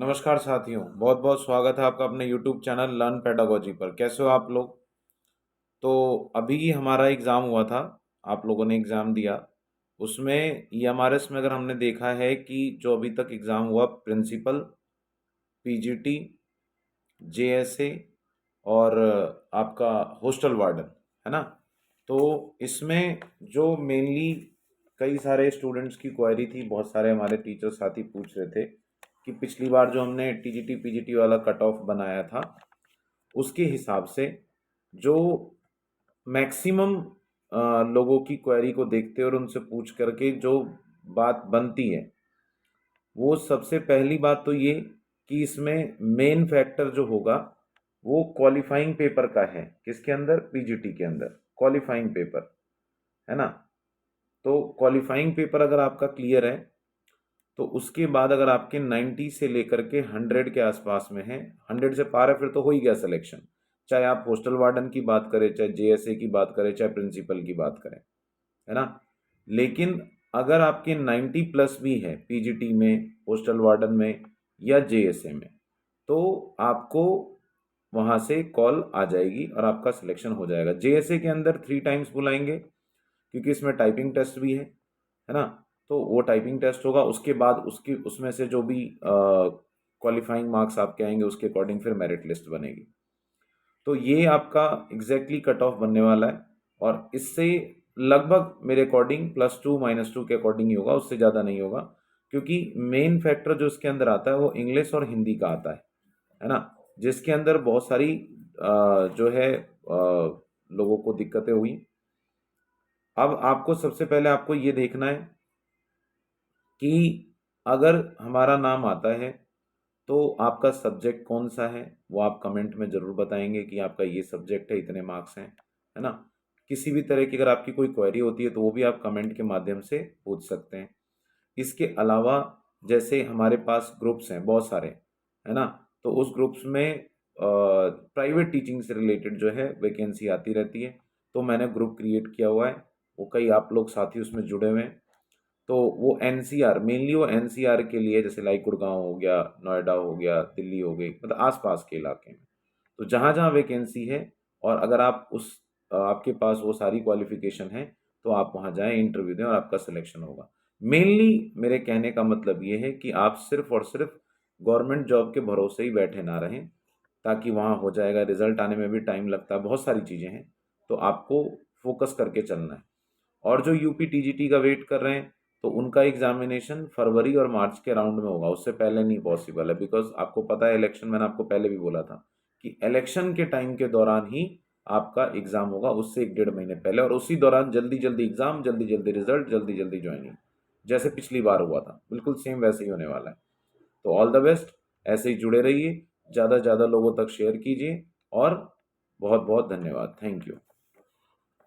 नमस्कार साथियों, बहुत बहुत स्वागत है आपका अपने YouTube चैनल लर्न पेडागोजी पर। कैसे हो आप लोग? तो अभी हमारा एग्ज़ाम हुआ था, आप लोगों ने एग्ज़ाम दिया। उसमें EMRS में अगर हमने देखा है कि जो अभी तक एग्ज़ाम हुआ प्रिंसिपल, PGT, JSA और आपका हॉस्टल वार्डन, है ना? तो इसमें जो मेनली कई सारे स्टूडेंट्स की क्वेरी थी, बहुत सारे हमारे टीचर साथी पूछ रहे थे कि पिछली बार जो हमने TGT PGT वाला कट ऑफ बनाया था उसके हिसाब से जो मैक्सिमम लोगों की क्वेरी को देखते और उनसे पूछ करके जो बात बनती है, वो सबसे पहली बात तो ये कि इसमें मेन फैक्टर जो होगा वो क्वालिफाइंग पेपर का है। किसके अंदर? PGT के अंदर क्वालिफाइंग पेपर, है ना? तो क्वालिफाइंग पेपर अगर आपका क्लियर है तो उसके बाद अगर आपके 90 से लेकर के 100 के आसपास में है, 100 से पार है, फिर तो हो ही गया सिलेक्शन। चाहे आप हॉस्टल वार्डन की बात करें, चाहे JSA की बात करें, चाहे प्रिंसिपल की बात करें, है ना? लेकिन अगर आपके 90 प्लस भी है PGT में, हॉस्टल वार्डन में या JSA में, तो आपको वहाँ से कॉल आ जाएगी और आपका सिलेक्शन हो जाएगा। JSA के अंदर 3 टाइम्स बुलाएंगे क्योंकि इसमें टाइपिंग टेस्ट भी है ना? तो वो टाइपिंग टेस्ट होगा, उसके बाद उसकी उसमें से जो भी क्वालिफाइंग मार्क्स आपके आएंगे उसके अकॉर्डिंग फिर मेरिट लिस्ट बनेगी। तो ये आपका एग्जैक्टली कट ऑफ बनने वाला है और इससे लगभग मेरे अकॉर्डिंग +2 -2 के अकॉर्डिंग ही होगा, उससे ज़्यादा नहीं होगा, क्योंकि मेन फैक्टर जो इसके अंदर आता है वो इंग्लिश और हिंदी का आता है ना? जिसके अंदर बहुत सारी जो है लोगों को दिक्कतें हुई। अब आपको सबसे पहले आपको ये देखना है कि अगर हमारा नाम आता है तो आपका सब्जेक्ट कौन सा है, वो आप कमेंट में ज़रूर बताएंगे कि आपका ये सब्जेक्ट है, इतने मार्क्स हैं, है ना? किसी भी तरह की अगर आपकी कोई क्वेरी होती है तो वो भी आप कमेंट के माध्यम से पूछ सकते हैं। इसके अलावा जैसे हमारे पास ग्रुप्स हैं बहुत सारे, है ना? तो उस ग्रुप्स में प्राइवेट टीचिंग से रिलेटेड जो है वैकेंसी आती रहती है, तो मैंने ग्रुप क्रिएट किया हुआ है, वो कई आप लोग साथी उसमें जुड़े हुए हैं। तो वो NCR, मेनली वो NCR के लिए, जैसे लाइक गुड़गांव हो गया, नोएडा हो गया, दिल्ली हो गई, मतलब आसपास के इलाके में। तो जहाँ जहाँ वैकेंसी है और अगर आप आपके पास वो सारी क्वालिफिकेशन है तो आप वहाँ जाएं, इंटरव्यू दें और आपका सिलेक्शन होगा। मेनली मेरे कहने का मतलब ये है कि आप सिर्फ और सिर्फ गवर्नमेंट जॉब के भरोसे ही बैठे ना रहें, ताकि वहाँ हो जाएगा, रिजल्ट आने में भी टाइम लगता है, बहुत सारी चीज़ें हैं, तो आपको फोकस करके चलना है। और जो यूपी TGT का वेट कर रहे हैं तो उनका एग्जामिनेशन फरवरी और मार्च के राउंड में होगा, उससे पहले नहीं पॉसिबल है, बिकॉज आपको पता है इलेक्शन, मैंने आपको पहले भी बोला था कि इलेक्शन के टाइम के दौरान ही आपका एग्जाम होगा, उससे 1 डेढ़ महीने पहले, और उसी दौरान जल्दी जल्दी एग्जाम, जल्दी जल्दी रिजल्ट, जल्दी जल्दी ज्वाइनिंग, जैसे पिछली बार हुआ था बिल्कुल सेम वैसे ही होने वाला है। तो ऑल द बेस्ट, ऐसे ही जुड़े रहिए, ज़्यादा से ज़्यादा लोगों तक शेयर कीजिए और बहुत बहुत धन्यवाद। Thank you.